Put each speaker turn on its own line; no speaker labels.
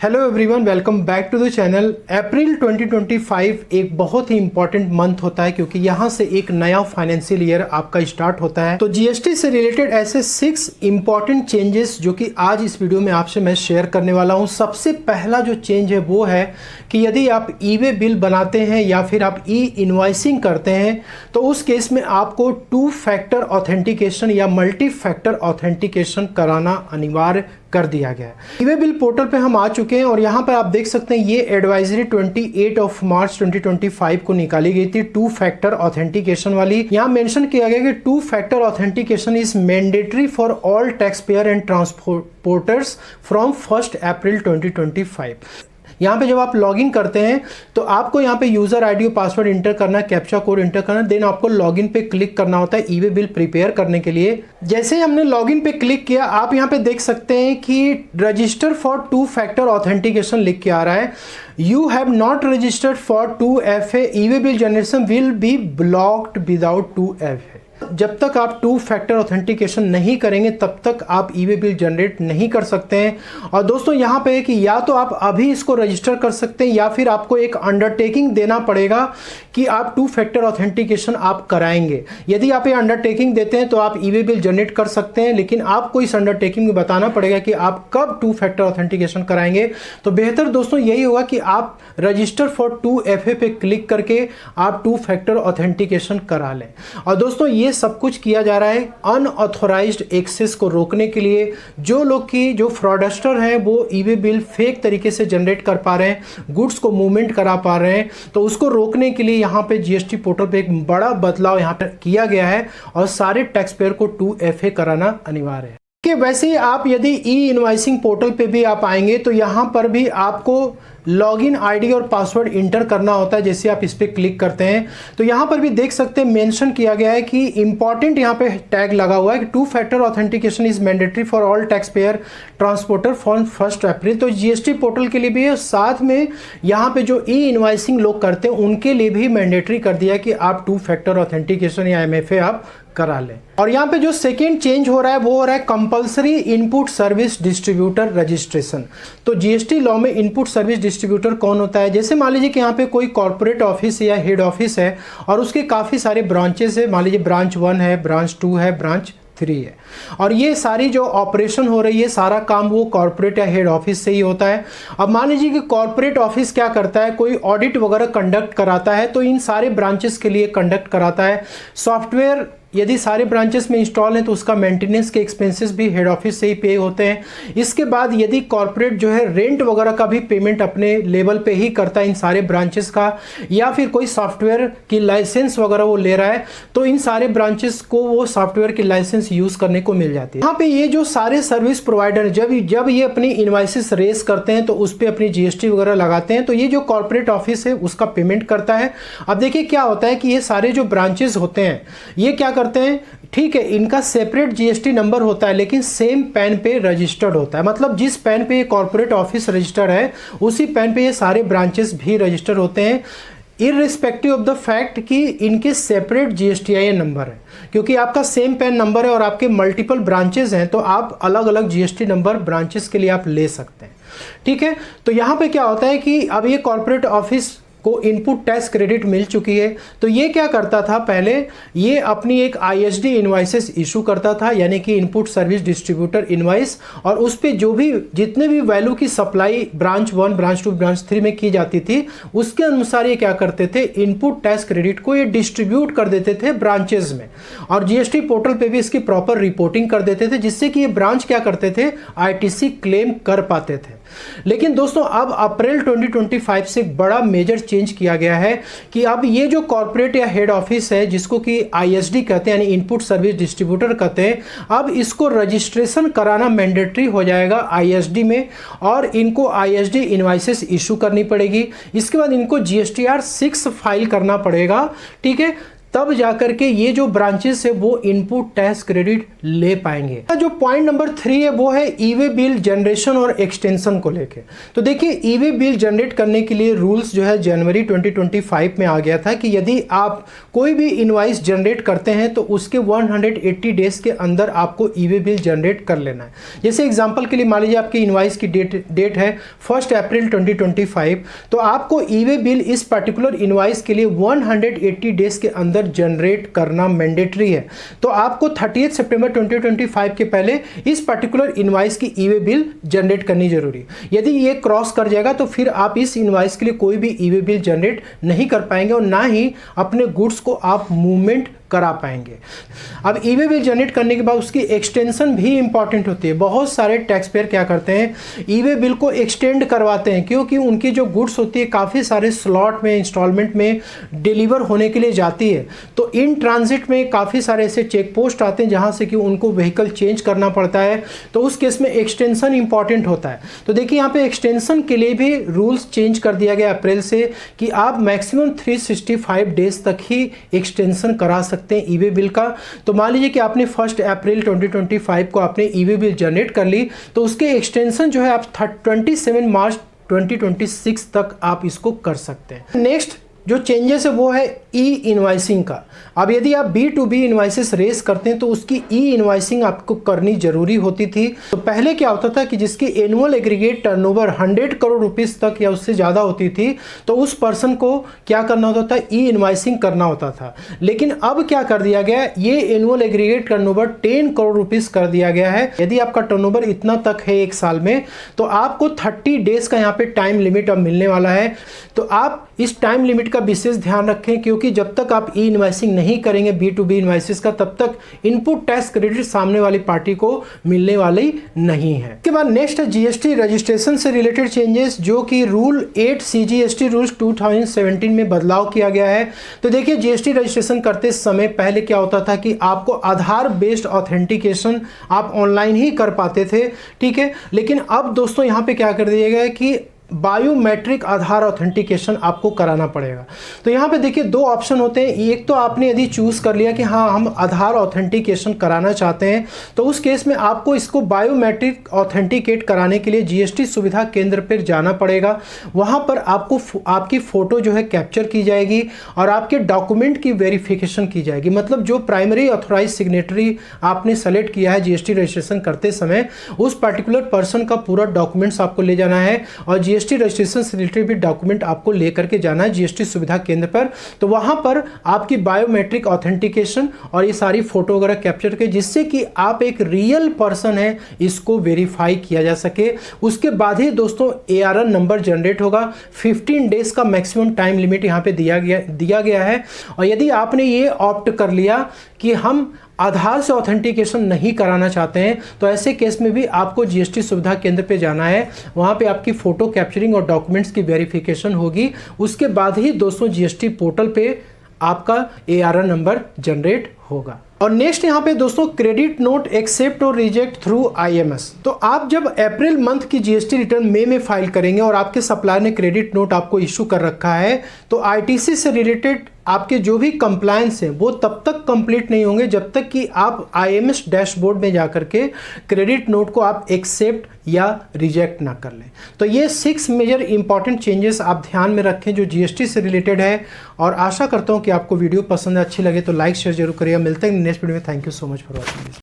Hello everyone, welcome back to the channel. अप्रैल 2025 एक बहुत ही इंपॉर्टेंट मंथ होता है क्योंकि यहाँ से एक नया फाइनेंशियल ईयर आपका स्टार्ट होता है। तो जीएसटी से रिलेटेड ऐसे 6 इंपॉर्टेंट चेंजेस जो कि आज इस वीडियो में आपसे मैं शेयर करने वाला हूँ। सबसे पहला जो चेंज है वो है कि यदि आप ई वे बिल बनाते हैं या फिर आप ई इनवॉइसिंग करते हैं तो उस केस में आपको 2 फैक्टर ऑथेंटिकेशन या मल्टी फैक्टर ऑथेंटिकेशन कराना अनिवार्य कर दिया गया है। ई वे बिल पोर्टल पे हम आ चुके हैं और यहाँ पर आप देख सकते हैं ये एडवाइजरी 28 मार्च 2025 को निकाली गई थी 2 फैक्टर ऑथेंटिकेशन वाली। यहाँ मेंशन किया गया कि 2 factor authentication is mandatory for all tax payer and transporters from 1 अप्रैल 2025। यहाँ पे जब आप लॉगिन करते हैं तो आपको यहाँ पे यूज़र आईडी और पासवर्ड इंटर करना, कैप्चा कोड इंटर करना, देन आपको लॉगिन पे क्लिक करना होता है ई वे बिल प्रिपेयर करने के लिए। जैसे ही हमने लॉगिन पे क्लिक किया आप यहाँ पे देख सकते हैं कि रजिस्टर फॉर 2 फैक्टर ऑथेंटिकेशन लिख के आ रहा है। You have not registered for 2FA, E way bill generation will be blocked without 2FA। जब तक आप 2 फैक्टर ऑथेंटिकेशन नहीं करेंगे तब तक आप ई वे बिल जनरेट नहीं कर सकते हैं। और दोस्तों यहाँ पे है कि या तो आप अभी इसको रजिस्टर कर सकते हैं या फिर आपको एक अंडरटेकिंग देना पड़ेगा कि आप 2 फैक्टर ऑथेंटिकेशन आप कराएंगे। यदि आप ये अंडरटेकिंग देते हैं तो आप ई वे बिल जनरेट कर सकते हैं, लेकिन आपको इस अंडरटेकिंग में बताना पड़ेगा कि आप कब 2 फैक्टर ऑथेंटिकेशन कराएंगे। तो बेहतर दोस्तों यही होगा कि आप रजिस्टर फॉर 2FA पे क्लिक करके आप 2 फैक्टर ऑथेंटिकेशन करा लें। और दोस्तों ये सब कुछ किया जा रहा है अनऑथोराइज्ड एक्सेस को रोकने के लिए। जो लोग की जो फ्रॉडस्टर हैं वो ई वे बिल फेक तरीके से जनरेट कर पा रहे हैं, गुड्स को मूवमेंट करा पा रहे हैं, तो उसको रोकने के लिए यहाँ पे जीएसटी पोर्टल पे एक बड़ा बदलाव यहाँ पे किया गया है और सारे टैक्स पेयर को 2FA कराना अनिवार्य है। कि वैसे ही आप यदि ई इनवॉइसिंग पोर्टल पे भी आप आएंगे तो यहाँ पर भी आपको लॉगिन आईडी और पासवर्ड इंटर करना होता है। जैसे आप इस पर क्लिक करते हैं तो यहाँ पर भी देख सकते हैं मेंशन किया गया है कि इंपॉर्टेंट यहाँ पे टैग लगा हुआ है कि 2 factor authentication is mandatory for all tax payer transporter from 1 अप्रैल। तो जीएसटी पोर्टल के लिए भी है, साथ में यहाँ पे जो ई इनवॉइसिंग लोग करते हैं उनके लिए भी मैंडेटरी कर दिया है कि आप 2 फैक्टर ऑथेंटिकेशन या MFA आप करा लें। और यहाँ पे जो सेकेंड चेंज हो रहा है वो हो रहा है compulsory input service distributor registration. तो जीएसटी लॉ में इनपुट सर्विस डिस्ट्रीब्यूटर कौन होता है? जैसे मान लीजिए कि यहाँ पे कोई कॉर्पोरेट ऑफिस या हेड ऑफिस है और उसके काफ़ी सारे ब्रांचेस है। मान लीजिए ब्रांच 1 है, ब्रांच 2 है, ब्रांच 3 है, और ये सारी जो ऑपरेशन हो रही है सारा काम वो कॉर्पोरेट या हेड ऑफिस से ही होता है। अब मान लीजिए कि कॉर्पोरेट ऑफिस क्या करता है, कोई ऑडिट वगैरह कंडक्ट कराता है तो इन सारे ब्रांचेस के लिए कंडक्ट कराता है। सॉफ्टवेयर यदि सारे ब्रांचेस में इंस्टॉल हैं तो उसका मेंटेनेंस के एक्सपेंसेस भी हेड ऑफिस से ही पे होते हैं। इसके बाद यदि कॉर्पोरेट जो है रेंट वगैरह का भी पेमेंट अपने लेवल पे ही करता है इन सारे ब्रांचेस का, या फिर कोई सॉफ्टवेयर की लाइसेंस वगैरह वो ले रहा है तो इन सारे ब्रांचेस को वो सॉफ्टवेयर की लाइसेंस यूज करने को मिल जाती है। यहाँ पे ये जो सारे सर्विस प्रोवाइडर जब ये अपनी इनवॉइसेस रेस करते हैं तो उस पर अपनी जीएसटी वगैरह लगाते हैं, तो ये जो कॉर्पोरेट ऑफिस है उसका पेमेंट करता है। अब देखिए क्या होता है कि ये सारे जो ब्रांचेस होते हैं ये क्या करते हैं, ठीक है, इनका सेपरेट जीएसटी नंबर होता है लेकिन सेम पैन पे रजिस्टर्ड होता है। मतलब जिस पैन पे ये कॉर्पोरेट ऑफिस रजिस्टर्ड है उसी पैन पे ये सारे ब्रांचेस भी रजिस्टर होते हैं, इररिस्पेक्टिव ऑफ द फैक्ट कि इनके सेपरेट जीएसटीआईएन नंबर है। क्योंकि आपका सेम पैन नंबर है और आपके मल्टीपल ब्रांचेस हैं तो आप अलग अलग जीएसटी नंबर ब्रांचेस के लिए आप ले सकते हैं। ठीक है, तो यहाँ पे क्या होता है कि अब ये कॉर्पोरेट ऑफिस को इनपुट टैक्स क्रेडिट मिल चुकी है तो ये क्या करता था, पहले ये अपनी एक ISD इनवॉइसेस इशू करता था, यानी कि इनपुट सर्विस डिस्ट्रीब्यूटर इनवॉइस, और उस पे जो भी जितने भी वैल्यू की सप्लाई ब्रांच 1, ब्रांच 2, ब्रांच 3 में की जाती थी उसके अनुसार ये क्या करते थे, इनपुट टैक्स क्रेडिट को ये डिस्ट्रीब्यूट कर देते थे ब्रांचेज में, और जीएसटी पोर्टल पे भी इसकी प्रॉपर रिपोर्टिंग कर देते थे जिससे कि ये ब्रांच क्या करते थे, ITC क्लेम कर पाते थे। लेकिन दोस्तों अब अप्रैल 2025 से एक बड़ा मेजर चेंज किया गया है कि अब ये जो कॉर्पोरेट या हेड ऑफिस है जिसको कि ISD कहते हैं यानी इनपुट सर्विस डिस्ट्रीब्यूटर कहते हैं, अब इसको रजिस्ट्रेशन कराना मैंडेटरी हो जाएगा ISD में, और इनको ISD इनवॉइसेस इशू करनी पड़ेगी। इसके बाद इनको GSTR 6 फाइल करना पड़ेगा। ठीक है, तब जाकर के ये जो ब्रांचेस है वो इनपुट टैक्स क्रेडिट ले पाएंगे। जो पॉइंट नंबर 3 है वो है ई वे बिल जनरेशन और एक्सटेंशन को लेके। तो देखिए ई वे बिल जनरेट करने के लिए रूल्स जो है जनवरी 2025 में आ गया था कि यदि आप कोई भी इनवॉइस जनरेट करते हैं तो उसके 180 डेज के अंदर आपको ई वे बिल जनरेट कर लेना है। जैसे एग्जांपल के लिए मान लीजिए आपकी इनवॉइस की डेट है 1 अप्रैल 2025, तो आपको ई वे बिल इस पर्टिकुलर इनवॉइस के लिए 180 डेज के अंदर जनरेट करना मैंडेटरी है। तो आपको 30 सितंबर 2025 के पहले इस पर्टिकुलर इनवॉइस की ई वे बिल जनरेट करनी जरूरी। यदि ये क्रॉस कर जाएगा तो फिर आप इस इनवॉइस के लिए कोई भी ई वे बिल जनरेट नहीं कर पाएंगे और ना ही अपने गुड्स को आप मूवमेंट करा पाएंगे। अब ई वे बिल जनरेट करने के बाद उसकी एक्सटेंशन भी इंपॉर्टेंट होती है। बहुत सारे टैक्स पेयर क्या करते हैं, ई वे बिल को एक्सटेंड करवाते हैं क्योंकि उनकी जो गुड्स होती है काफ़ी सारे स्लॉट में इंस्टॉलमेंट में डिलीवर होने के लिए जाती है। तो इन ट्रांजिट में काफ़ी सारे ऐसे चेक पोस्ट आते हैं जहाँ से कि उनको व्हीकल चेंज करना पड़ता है, तो उस केस में एक्सटेंशन इंपॉर्टेंट होता है। तो देखिए यहाँ पे एक्सटेंशन के लिए भी रूल्स चेंज कर दिया गया अप्रैल से कि आप मैक्सिमम 365 डेज तक ही एक्सटेंशन करा सकते हैं ई वे बिल का। तो मान लीजिए कि आपने 1 अप्रैल 2025 को आपने ई वे बिल जनरेट कर ली, तो उसके एक्सटेंशन जो है आप 27 मार्च 2026 तक आप इसको कर सकते हैं। नेक्स्ट जो चेंजेस है वो है ई इनवाइसिंग का। अब यदि आप B2B इनवाइसेस रेस करते हैं तो उसकी ई इनवाइसिंग आपको करनी जरूरी होती थी। तो पहले क्या होता था कि जिसकी annual aggregate turnover 100 crore rupees तक या उससे ज़्यादा होती थी तो उस पर्सन को क्या करना होता था, ई इनवाइसिंग करना होता था। लेकिन अब क्या कर दिया गया, ये annual aggregate turnover 10 crore rupees कर दिया गया है। यदि आपका टर्नओवर इतना तक है एक साल में तो आपको 30 डेज का यहाँ पे टाइम लिमिट अब मिलने वाला है। तो आप इस टाइम लिमिट का विशेष ध्यान रखें क्योंकि जब तक आप ई इनवाइसिंग नहीं करेंगे B2B इनवाइसेस का तब तक इनपुट टैक्स क्रेडिट सामने वाली पार्टी को मिलने वाली नहीं है। इसके बाद नेक्स्ट है जीएसटी रजिस्ट्रेशन से रिलेटेड चेंजेस, जो कि रूल 8 CGST रूल्स 2017 में बदलाव किया गया है। तो देखिए जीएसटी रजिस्ट्रेशन करते समय पहले क्या होता था कि आपको आधार बेस्ड ऑथेंटिकेशन आप ऑनलाइन ही कर पाते थे, ठीक है। लेकिन अब दोस्तों यहाँ पे क्या कर दिया गया है कि बायोमेट्रिक आधार ऑथेंटिकेशन आपको कराना पड़ेगा। तो यहाँ पे देखिए दो ऑप्शन होते हैं। एक तो आपने यदि चूज कर लिया कि हाँ हम आधार ऑथेंटिकेशन कराना चाहते हैं तो उस केस में आपको इसको बायोमेट्रिक ऑथेंटिकेट कराने के लिए जीएसटी सुविधा केंद्र पर जाना पड़ेगा। वहाँ पर आपको आपकी फ़ोटो जो है कैप्चर की जाएगी और आपके डॉक्यूमेंट की वेरिफिकेशन की जाएगी। मतलब जो प्राइमरी ऑथोराइज सिग्नेटरी आपने सेलेक्ट किया है जीएसटी रजिस्ट्रेशन करते समय, उस पर्टिकुलर पर्सन का पूरा डॉक्यूमेंट्स आपको ले जाना है और जीएसटी रजिस्ट्रेशन से रिलेटेड भी डॉक्यूमेंट आपको लेकर के जाना है जीएसटी सुविधा केंद्र पर। तो वहां पर आपकी बायोमेट्रिक ऑथेंटिकेशन और ये सारी फोटो वगैरह कैप्चर के, जिससे कि आप एक रियल पर्सन है इसको वेरीफाई किया जा सके। उसके बाद ही दोस्तों ARN नंबर जनरेट होगा। 15 डेज का मैक्सिमम टाइम लिमिट यहाँ पे दिया गया है। और यदि आपने ये ऑप्ट कर लिया कि हम आधार से ऑथेंटिकेशन नहीं कराना चाहते हैं तो ऐसे केस में भी आपको जीएसटी सुविधा केंद्र पे जाना है। वहाँ पे आपकी फ़ोटो कैप्चरिंग और डॉक्यूमेंट्स की वेरिफिकेशन होगी। उसके बाद ही दोस्तों जीएसटी पोर्टल पे आपका ARN नंबर जनरेट होगा। और नेक्स्ट यहाँ पे दोस्तों क्रेडिट नोट एक्सेप्ट और रिजेक्ट थ्रू IMS। तो आप जब अप्रैल मंथ की जीएसटी रिटर्न मई में फाइल करेंगे और आपके सप्लायर ने क्रेडिट नोट आपको इशू कर रखा है तो ITC से रिलेटेड आपके जो भी कंप्लायंस हैं वो तब तक कंप्लीट नहीं होंगे जब तक कि आप IMS डैशबोर्ड में जाकर के क्रेडिट नोट को आप एक्सेप्ट या रिजेक्ट ना कर लें। तो ये 6 मेजर इंपॉर्टेंट चेंजेस आप ध्यान में रखें जो जीएसटी से रिलेटेड है। और आशा करता हूँ कि आपको वीडियो पसंद अच्छी लगे तो लाइक शेयर जरूर करिएगा। मिलते हैं नेक्स्ट वीडियो में। Thank you so much for watching.